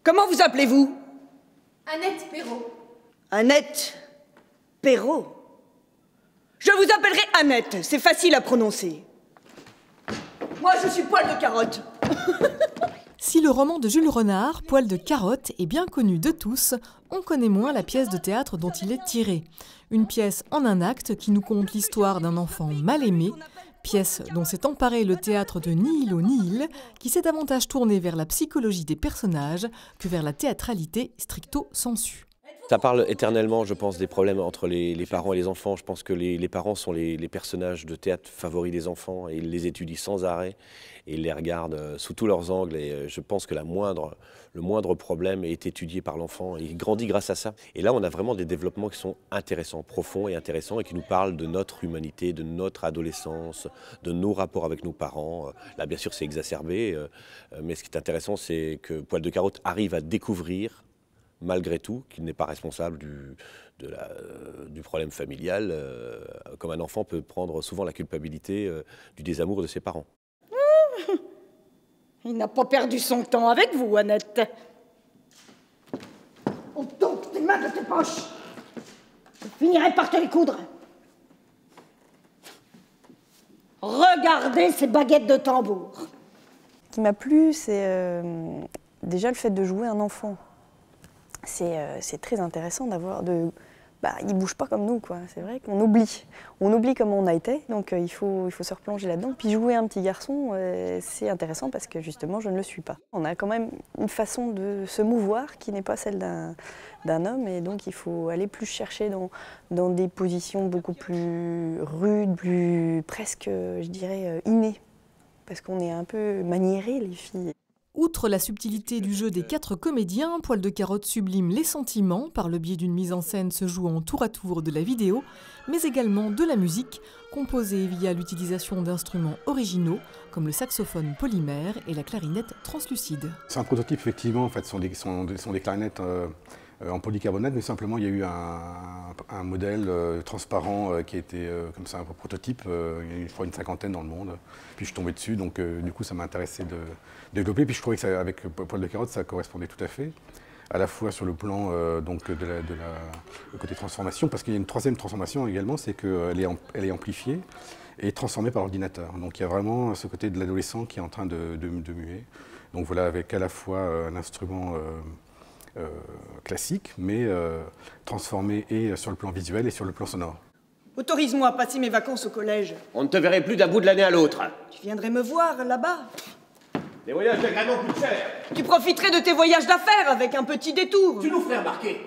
Comment vous appelez-vous? Annette Perrault. Annette Perrault. Je vous appellerai Annette, c'est facile à prononcer. Moi, je suis Poil de Carotte. Si le roman de Jules Renard, Poil de Carotte, est bien connu de tous, on connaît moins la pièce de théâtre dont il est tiré. Une pièce en un acte qui nous conte l'histoire d'un enfant mal aimé, pièce dont s'est emparé le théâtre de Nihil au Nihil, qui s'est davantage tourné vers la psychologie des personnages que vers la théâtralité stricto sensu. Ça parle éternellement, je pense, des problèmes entre les parents et les enfants. Je pense que les parents sont les personnages de théâtre favoris des enfants et ils les étudient sans arrêt et ils les regardent sous tous leurs angles. Et je pense que le moindre problème est étudié par l'enfant et il grandit grâce à ça. Et là, on a vraiment des développements qui sont intéressants, profonds et intéressants et qui nous parlent de notre humanité, de notre adolescence, de nos rapports avec nos parents. Là, bien sûr, c'est exacerbé, mais ce qui est intéressant, c'est que Poil de Carotte arrive à découvrir malgré tout, qu'il n'est pas responsable du problème familial, comme un enfant peut prendre souvent la culpabilité du désamour de ses parents. Il n'a pas perdu son temps avec vous, Annette. Ôte donc tes mains de tes poches. Je finirai par te les coudre. Regardez ces baguettes de tambour. Ce qui m'a plu, c'est déjà le fait de jouer un enfant. C'est très intéressant d'avoir il bouge pas comme nous, quoi. C'est vrai qu'on oublie. On oublie comment on a été, donc il faut se replonger là-dedans. Puis jouer un petit garçon, c'est intéressant parce que justement, je ne le suis pas. On a quand même une façon de se mouvoir qui n'est pas celle d'un homme, et donc il faut aller plus chercher dans des positions beaucoup plus rudes, plus presque, je dirais, innées. Parce qu'on est un peu maniérés, les filles. Outre la subtilité du jeu des 4 comédiens, Poil de Carotte sublime les sentiments par le biais d'une mise en scène se jouant tour à tour de la vidéo, mais également de la musique, composée via l'utilisation d'instruments originaux comme le saxophone polymère et la clarinette translucide. C'est un prototype, effectivement, en fait, ce sont des clarinettes en polycarbonate, mais simplement il y a eu un modèle transparent qui était comme ça, un prototype, il y a une cinquantaine dans le monde. Puis je suis tombé dessus, donc du coup ça m'a intéressé de développer. Puis je trouvais que ça, avec Poil de Carotte, ça correspondait tout à fait, à la fois sur le plan le côté transformation, parce qu'il y a une troisième transformation également, c'est qu'elle est amplifiée et transformée par ordinateur. Donc il y a vraiment ce côté de l'adolescent qui est en train de muer. Donc voilà, avec à la fois un instrument classique, mais transformé et sur le plan visuel et sur le plan sonore. Autorise-moi à passer mes vacances au collège. On ne te verrait plus d'un bout de l'année à l'autre. Tu viendrais me voir là-bas. Les voyages de Granon coûtent cher. Tu profiterais de tes voyages d'affaires avec un petit détour. Tu nous ferais remarquer.